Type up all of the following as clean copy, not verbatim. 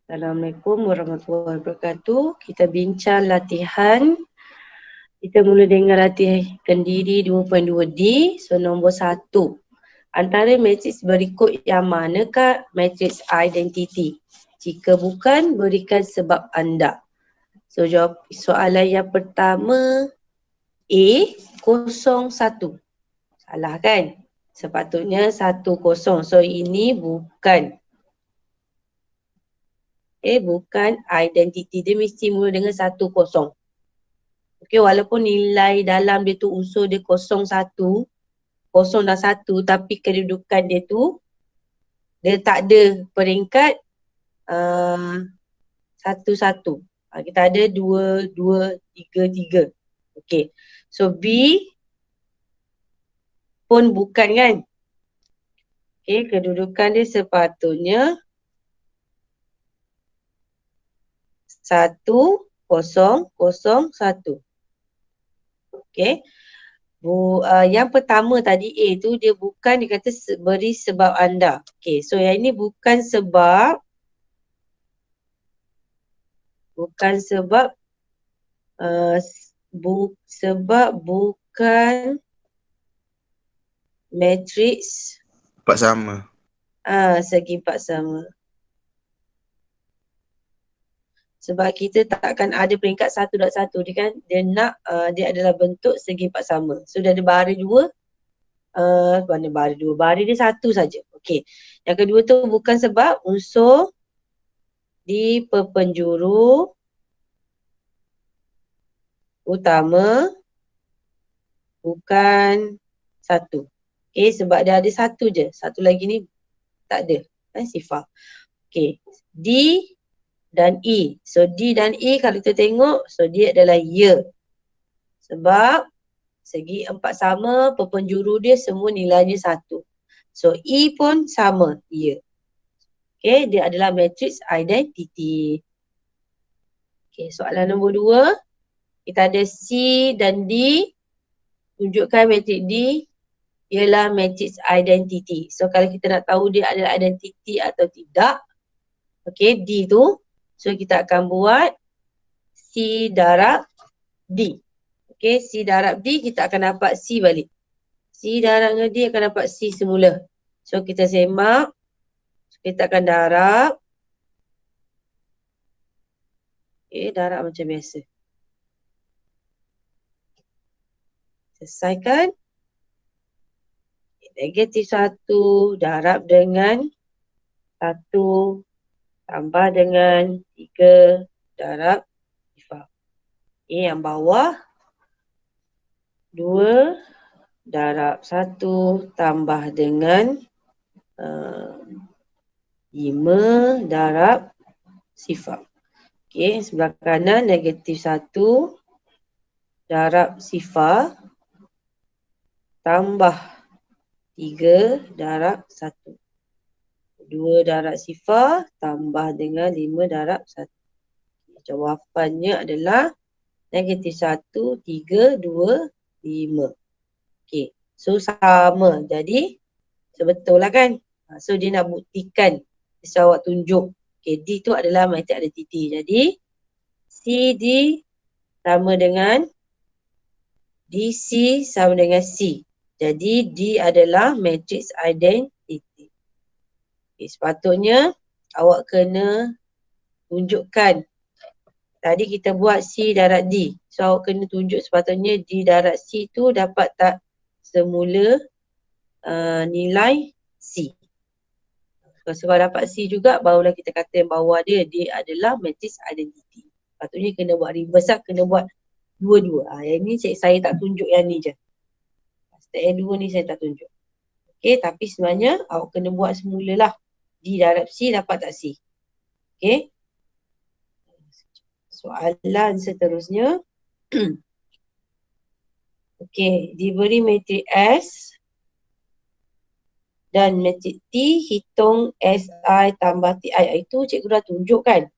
Assalamualaikum warahmatullahi wabarakatuh. Kita bincang latihan. Kita mula dengan latihan diri 2.2D. So nombor 1. Antara matriks berikut yang manakah matriks identiti? Jika bukan, berikan sebab anda. So jawab soalan yang pertama A, 01. Salah kan? Sepatutnya 10. So ini bukan. Bukan identiti. Dia mesti mula dengan 10. Okey, walaupun nilai dalam dia tu unsur dia 01, 0 dan 1, tapi kedudukan dia tu dia tak ada peringkat 1-1. Kita ada 2-2-3-3. Okey. So B pun bukan kan? Okey, kedudukan dia sepatutnya 1001. Okey. Yang pertama tadi A tu dia bukan, dia kata beri sebab anda. Okey, so yang ini bukan sebab bukan matriks Empat sama. segi empat sama. Sebab kita takkan ada peringkat 1.1. Dia kan dia nak dia adalah bentuk segi empat sama. So dia ada baris 2. Mana baris 2? Baris dia 1 saja. Okey. Yang kedua tu bukan sebab unsur di perpenjuru utama bukan 1. Okey, sebab dia ada 1 je. Satu lagi ni tak ada. Sifar. Okey. D dan E. So D dan E kalau kita tengok, so dia adalah ya. Sebab segi empat sama, perpenjuru dia semua nilainya 1. So E pun sama, ya. Okey, dia adalah matriks identiti. Okey, soalan nombor 2. Kita ada C dan D. Tunjukkan matriks D ialah matriks identiti. So kalau kita nak tahu dia adalah identiti atau tidak, okey, D tu, so kita akan buat C darab D. Okey, C darab D, kita akan dapat C balik. C darab dengan D akan dapat C semula. So kita semak, kita akan darab. Okey, darab macam biasa. Selesaikan. Negatif 1 darab dengan 1 tambah dengan 3 darab sifar. Yang bawah 2 darab 1 tambah dengan 5 darab sifar. Okey, sebelah kanan negatif 1 darab sifar tambah 3 darab 1. 2 darab sifar tambah dengan 5 darab 1. Jawapannya adalah negatif 1, 3, 2, 5. Okey, so sama. Jadi, sebetul lah kan? So dia nak buktikan. Saya awak tunjuk. Okey, D tu adalah matriks identiti. Jadi, CD sama dengan DC sama dengan C. Jadi D adalah matriks identiti. Okay, sepatutnya awak kena tunjukkan. Tadi kita buat C darab D. So awak kena tunjuk sepatutnya D darab C tu dapat tak semula nilai C. Sebab dapat C juga, barulah kita kata yang bawah dia adalah matriks identiti. Sepatutnya kena buat reverse lah, kena buat dua-dua. Yang ni saya tak tunjuk yang ni je. Step yang 2 ni saya tak tunjuk. Okey, tapi sebenarnya awak kena buat semula lah. D darab C dapat tak C. Okey. Soalan seterusnya. Okey, diberi matrik S dan matrik T, hitung SI tambah TI. Itu cikgu dah tunjuk kan.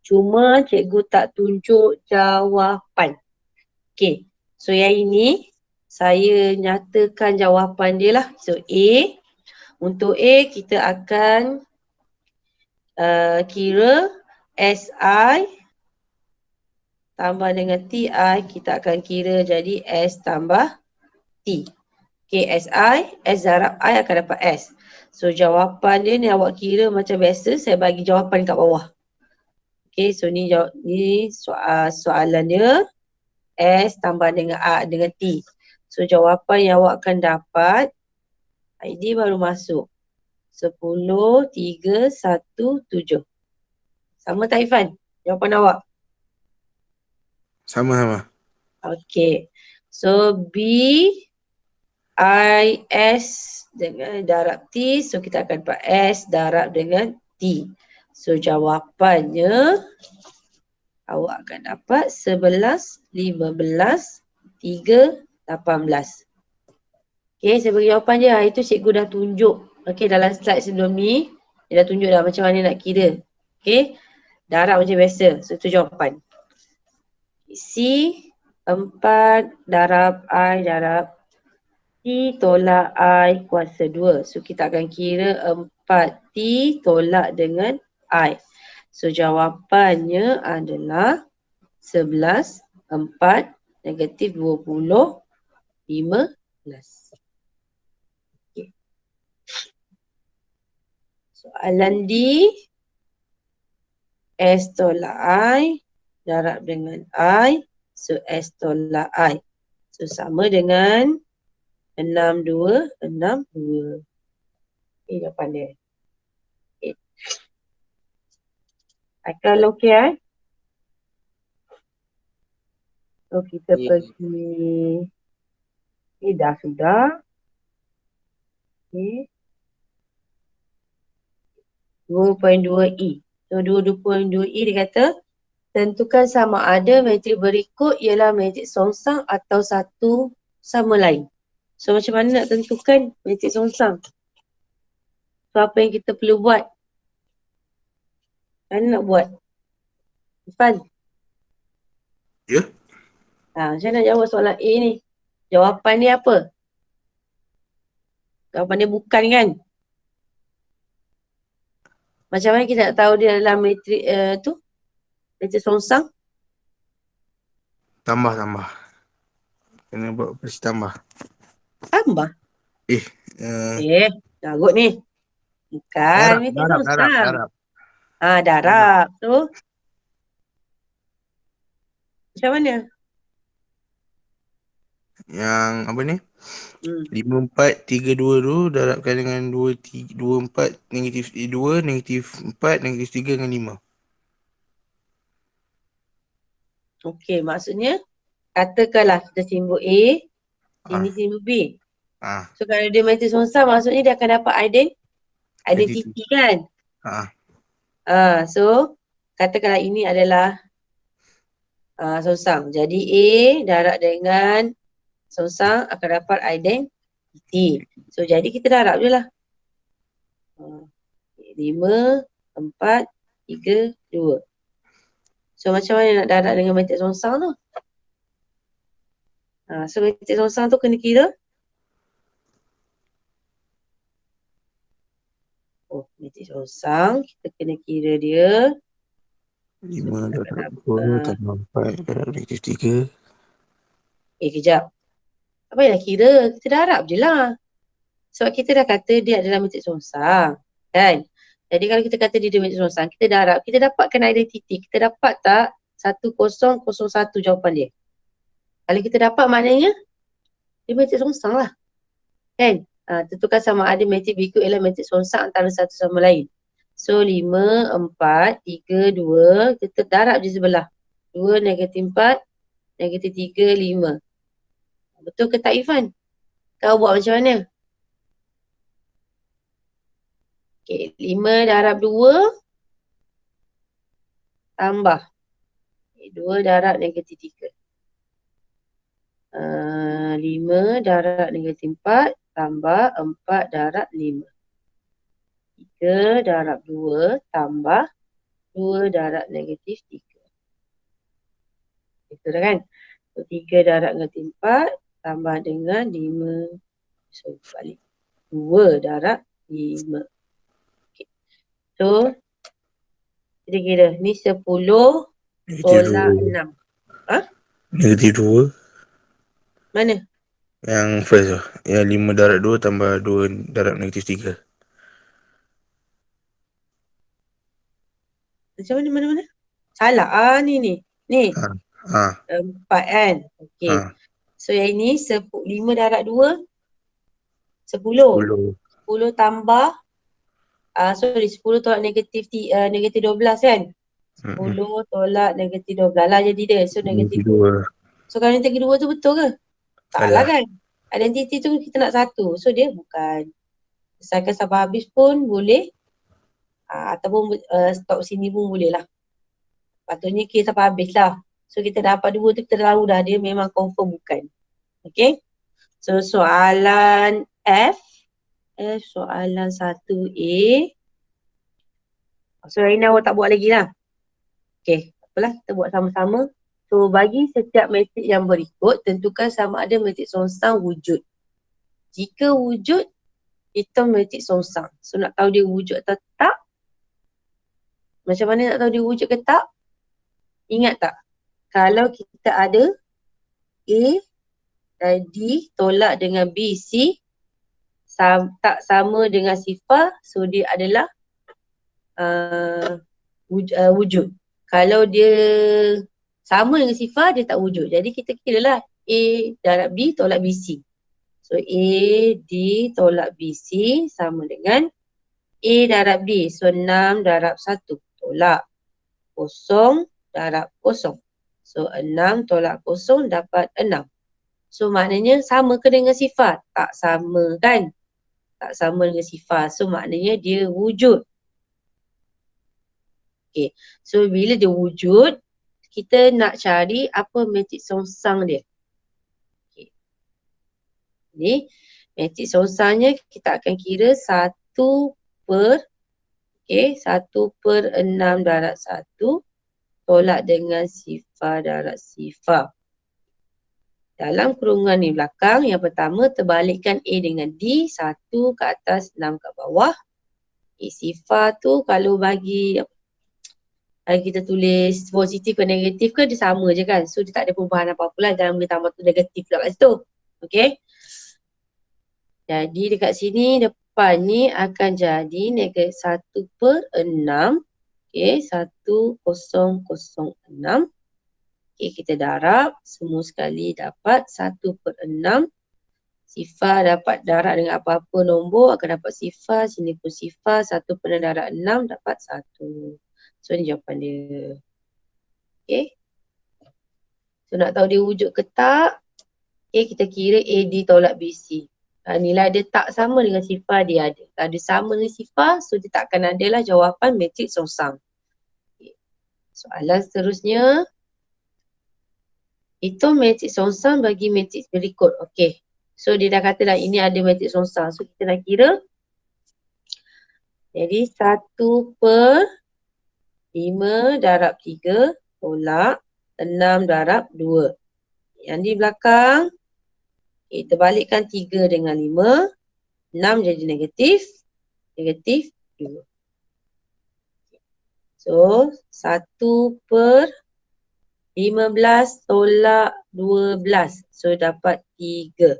Cuma cikgu tak tunjuk jawapan. Okey, so yang ini saya nyatakan jawapan dia lah. So A, untuk A kita akan kira SI tambah dengan TI, kita akan kira jadi S tambah T. Okay, SI, S darab I akan dapat S. So jawapan dia ni awak kira macam biasa, saya bagi jawapan kat bawah. Okay, so ni soalan dia S tambah dengan A dengan T. So jawapan yang awak akan dapat, ID baru masuk. 10, 3, 1, 7. Sama tak Ifan? Jawapan awak? Sama-sama. Okay. So B, I, S dengan darab T. So kita akan dapat S darab dengan T. So jawapannya awak akan dapat 11, 15, 3, 18. Okay, saya bagi jawapan je. Itu cikgu dah tunjuk. Okay, dalam slide sebelum ni, dia dah tunjuk dah macam mana nak kira. Okay, darab macam biasa. So, itu jawapan. C, 4 darab I darab T tolak I kuasa 2. So, kita akan kira 4T tolak dengan I. So, jawapannya adalah 11, 4, negatif 20, 15. Soalan D, S tolak I darab dengan I, so S tolak I. So sama dengan 62, 62. Ini jawapan dia. Okay. Akal okey So kita pergi. Dah sudah. Okay. 2.2E. So 2.2E dia kata, tentukan sama ada matrik berikut ialah matrik songsang atau satu sama lain. So macam mana nak tentukan matrik songsang? So apa yang kita perlu buat? Mana nak buat? Irfan? Ya. Macam mana nak jawab soalan A ni? Jawapan dia apa? Jawapan dia bukan kan? Macam mana kita nak tahu dia dalam matrik matrik songsang? Tambah. Kena buat operasi tambah. Tambah? Eh, Jagut ni. Bukan matrik songsang. darab. Darab. So, macam mana? Yang apa ni? 5, 4, 3, 2 tu darabkan dengan 2, 4, negatif 2, negatif 4, negatif 3 dengan 5. Okey, maksudnya katakanlah kita simbol A, sini simbol B. So kalau dia matrik songsang, maksudnya dia akan dapat identiti kan? So katakanlah ini adalah songsang. Jadi A darab dengan songsang akan dapat identiti. So jadi kita darab je lah. 5, 4, 3, 2. So macam mana nak darab dengan matrik songsang tu? So matrik songsang tu kena kira. Matrik songsang kita kena kira dia. 5 darab 2 tambah 4 darab negatif 3. Kejap. Apa yang nak kira? Kita darab je lah. Sebab kita dah kata dia adalah matrik songsang. Kan? Jadi kalau kita kata dia matrik songsang, kita darab, kita dapatkan identiti. Kita dapat tak 1001 jawapan dia? Kalau kita dapat maknanya, dia matrik songsang lah. Kan? Tentukan sama ada matrik berikut ialah matrik songsang antara satu sama lain. So 5, 4, 3, 2, kita darab je sebelah. 2, negatif 4, negatif 3, 5. Betul ke tak Ifan? Kau buat macam mana? Okay, 5 darab 2 tambah 2 darab negatif 3. 5 darab negatif 4 tambah 4 darab 5. 3 darab 2 tambah 2 darab negatif 3. Itu dah kan? So 3 darab negatif 4 tambah dengan 5. So balik. 2 darab 5. Okay. So Kita kira ni 10 Negatif tolak 2. 6. Ha? Negatif 2. Mana? Yang first tu. Yang 5 darab 2 tambah 2 darab negatif 3. Macam mana? Salah. Ni. Ni. Ha. Ha. 4 kan? Okey. Ha. So yang ini 5 darab 2, 10. 10. 10 tambah, 10 tolak negatif 12 kan? 10 tolak negatif 12 lah jadi dia. So negatif Negatif 2. 2. So kalau yang kedua tu betul ke? Tak lah Salah. kan? Identiti tu kita nak satu. So dia bukan. Selesaikan sampai habis pun boleh. Ataupun stop sini pun boleh lah. Patutnya kita sampai habis lah. So kita dapat 2 tu kita tahu dah dia memang confirm bukan. Okay. So soalan F soalan 1A. So Aina awak tak buat lagi lah. Okay. Apalah kita buat sama-sama. So bagi setiap matrik yang berikut tentukan sama ada matrik songsang wujud. Jika wujud, hitung matrik songsang. So nak tahu dia wujud atau tak? Macam mana nak tahu dia wujud ke tak? Ingat tak? Kalau kita ada A dan D tolak dengan B, C tak sama dengan sifar, so dia adalah wujud. Kalau dia sama dengan sifar, dia tak wujud. Jadi kita kiralah A darab B tolak B, C. So A, D tolak B, C sama dengan A darab D. So 6 darab 1 tolak 0 darab 0. So 6 tolak 0 dapat 6. So maknanya sama ke dengan sifar? Tak sama kan? Tak sama dengan sifar. So maknanya dia wujud. Okay. So bila dia wujud, kita nak cari apa matrik songsang dia. Okay. Ni matrik songsangnya kita akan kira 1 per 6 darab 1 tolak dengan sifar darab sifar. Dalam kurungan ni belakang, yang pertama terbalikkan A dengan D, 1 ke atas, 6 ke bawah. Sifar tu kalau bagi kita tulis positif ke negatif ke, dia sama je kan. So dia tak ada perubahan apa-apa lah. Jangan boleh tambah tu negatif pula kat situ. Okay. Jadi dekat sini depan ni akan jadi negatif 1 per 6. Okay. 1006. Okay, kita darab. Semua sekali dapat 1 per 6. Sifar dapat darab dengan apa-apa nombor akan dapat sifar. Sini pun sifar. 1 per 6 darab 6 dapat 1. So ni jawapan dia. Okay. So nak tahu dia wujud ke tak. Okay, kita kira AD tolak BC. Nilai dia tak sama dengan sifar dia ada. Kalau dia sama dengan sifar, so dia takkan ada lah jawapan matrik songsang. Okay. Soalan seterusnya. Itu matrik songsang bagi matrik berikut. Okey. So dia dah kata dah ini ada matrik songsang. So kita nak kira. Jadi 1 per 5 darab 3 tolak 6 darab 2. Yang di belakang. Kita balikkan 3 dengan 5. 6 jadi negatif. Negatif 2. So 1 per 15 tolak 12. So dapat 3.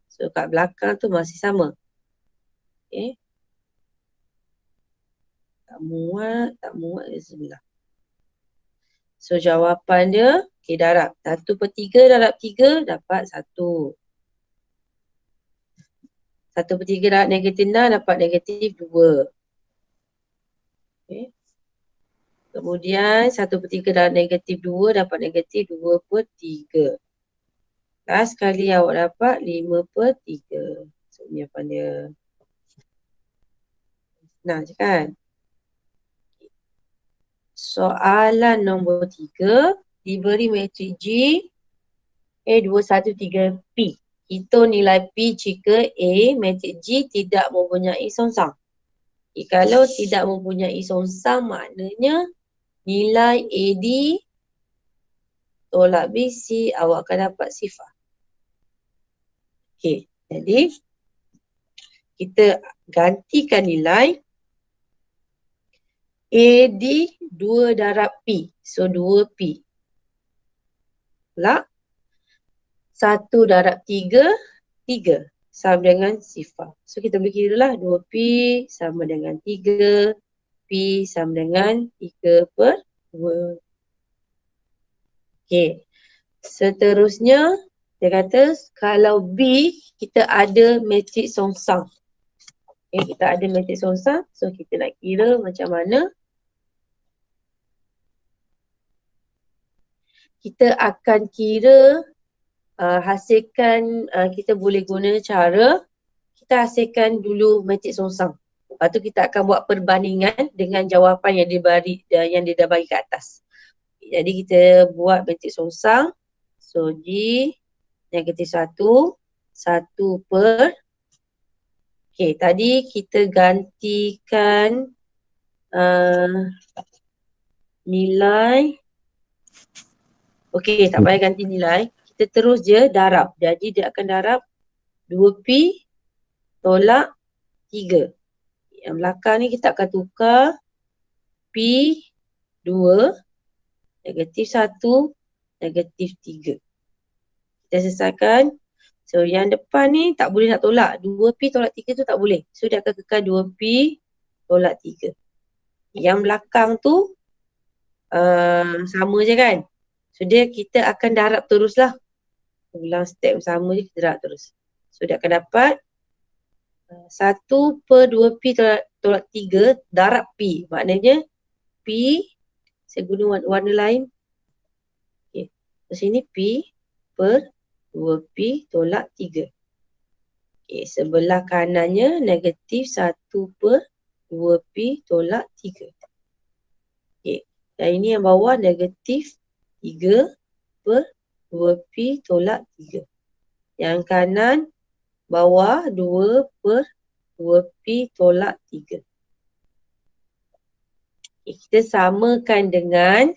So kat belakang tu masih sama. Okay. Tak muat di sebelah. So jawapan dia, okay, darab. 1 per 3 darab 3 dapat 1. 1 per 3 darab negatif 6 dapat negatif 2. Okay. Kemudian 1 per 3 darab negatif 2 dapat negatif 2 per 3. Last kali awak dapat 5 per 3. So ni jawapan dia. Senang je kan? Soalan nombor 3. Diberi matrik G A213P. Hitung nilai P jika A matrik G tidak mempunyai songsang. Kalau tidak mempunyai songsang maknanya nilai AD tolak BC awak akan dapat sifar. Okey, jadi kita gantikan nilai AD 2 darab P. So 2P. Tolak. 1 darab 3, 3. Sama dengan sifar. So kita boleh kira lah 2P sama dengan 3. P sama dengan 3 per 2. Okay. Seterusnya, dia kata kalau B kita ada matrik songsang. Okay, kita ada matrik songsang. So kita nak kira macam mana. Kita akan kira hasilkan, kita boleh guna cara kita hasilkan dulu matrik songsang. Lepas tu kita akan buat perbandingan dengan jawapan yang dia dah bagi kat atas. Jadi kita buat matrik songsang. So G negatif 1, 1 per. Okay, tadi kita gantikan nilai. Okay, tak payah ganti nilai. Kita terus je darab. Jadi dia akan darab 2P tolak 3. Yang belakang ni kita akan tukar P 2, negatif 1, negatif 3. Kita selesaikan. So yang depan ni tak boleh nak tolak. 2P tolak 3 tu tak boleh. So dia akan kekal 2P tolak 3. Yang belakang tu sama je kan. So kita akan darab teruslah. Ulang step sama je, kita darab terus. So dia akan dapat 1 per 2P tolak 3 darab P. Maknanya P, saya guna warna lain. Okay. Di sini P per 2P tolak 3. Okay. Sebelah kanannya negatif 1 per 2P tolak 3. Okay. Dan ini yang bawah negatif 3 per 2P tolak 3. Yang kanan bawah 2 per 2P tolak 3. Okay, kita samakan dengan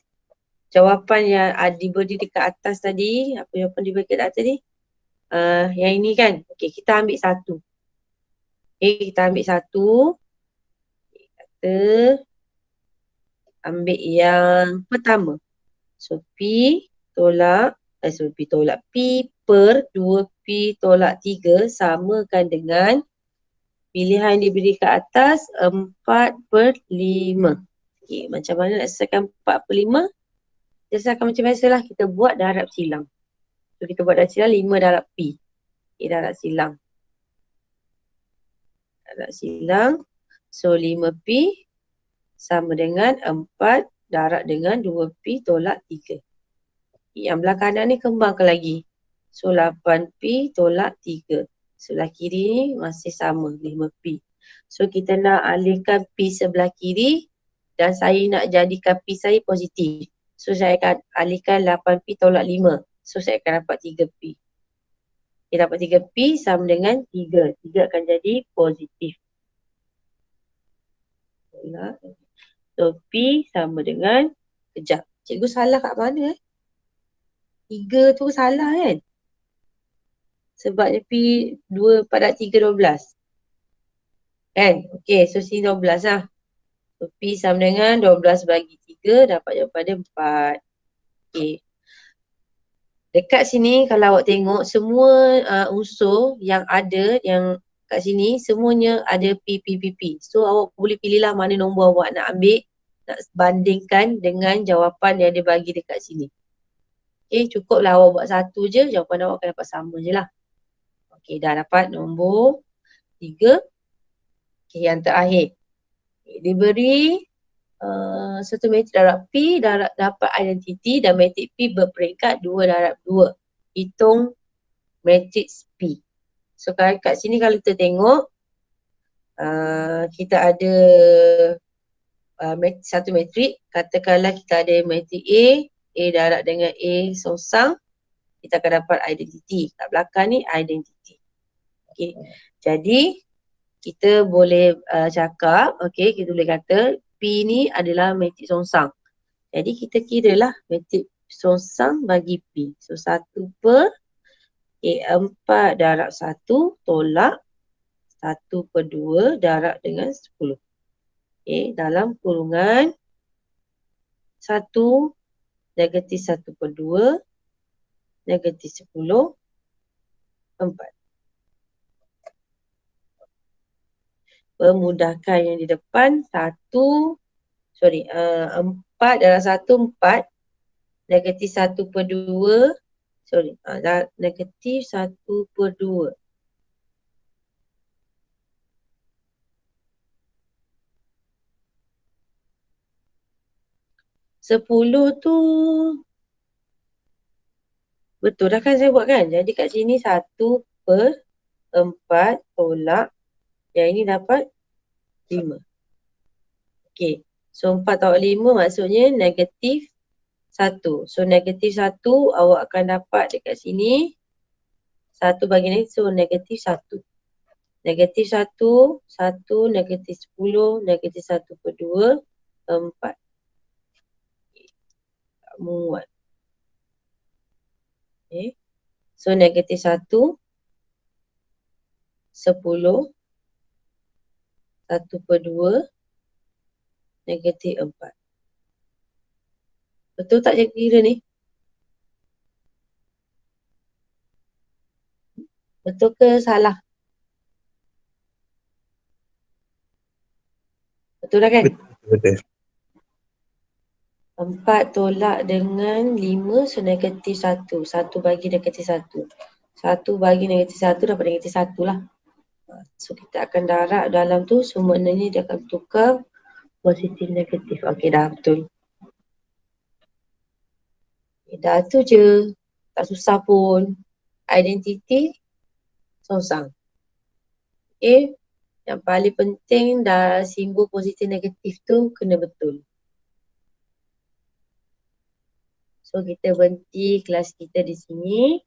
jawapan yang diberi dekat atas tadi. Apa jawapan diberi dekat atas tadi? Yang ini kan. Okay, kita ambil satu. Okay, kita ambil satu. Kita ambil yang pertama. So, P tolak, P per 2P tolak 3 samakan dengan pilihan yang diberi kat atas 4 per 5. Okay, macam mana nak selesaikan 4 per 5? Kita selesaikan macam biasalah, kita buat darab silang. So, kita buat darab silang 5 darab P. Okay, darab silang. Darab silang. So, 5P sama dengan 4 darab dengan 2P tolak 3. Yang belah kanan ni kembangkan lagi. So 8P tolak 3. Sebelah kiri ni masih sama 5P. So kita nak alihkan P sebelah kiri dan saya nak jadikan P saya positif. So saya akan alihkan 8P tolak 5. So saya akan dapat 3P. Kita dapat 3P sama dengan 3. 3 akan jadi positif. So P sama dengan, kejap. Cikgu salah kat mana 3 tu salah kan? Sebabnya P 2 pada 3, 12. Kan? Okay, so sini 12 lah. So P sama dengan 12 bagi 3, dapat jawapan dia 4. Okay. Dekat sini kalau awak tengok, semua unsur yang ada, yang kat sini, semuanya ada P. So awak boleh pilihlah mana nombor awak nak ambil, nak bandingkan dengan jawapan yang dia bagi dekat sini. Okay, cukuplah awak buat satu je, jawapan awak akan dapat sama je lah. Okay, dah dapat nombor 3. Okay, yang terakhir. Okay, diberi satu matrik darab P, dapat identiti dan matrik P berperingkat 2 darab 2. Hitung matriks P. So kat sini kalau kita tengok, kita ada satu matrik. Katakanlah kita ada matrik A darab dengan A songsang. Kita akan dapat identiti. Kat belakang ni identiti. Okay. Jadi kita boleh cakap, okay, kita boleh kata P ni adalah matrik songsang. Jadi kita kira lah matrik songsang bagi P. So 1 per 4 darab 1 tolak 1 per 2 darab dengan 10. Okay, dalam kurungan 1, negatif 1/2, negatif 10, 4. Memudahkan yang di depan 4 dalam 1, 4. Negatif 1/2, negatif 1/2. 10 tu betul dah kan saya buat kan. Jadi kat sini 1/4 tolak. Yang ini dapat 5. Okey. So 4 tolak 5 maksudnya negatif 1. So negatif 1 awak akan dapat dekat sini 1 bagi negatif, so negatif 1. Negatif 1, 1, negatif 10, negatif 1/2, 4. Tak muat. Okay. So negatif 1, 10, 1/2, negatif 4. Betul tak saya kira ni? Betul ke salah? Betul dah kan? Betul. 4 tolak dengan 5, so negatif 1. 1 bagi negatif 1. 1 bagi negatif 1 dapat negatif 1 lah. So kita akan darab dalam tu, so maknanya dia akan tukar positif negatif. Okey, dah betul. Dah tu je. Tak susah pun. Identiti sonsang. Okay. Yang paling penting dah simbol positif negatif tu kena betul. So kita berhenti kelas kita di sini.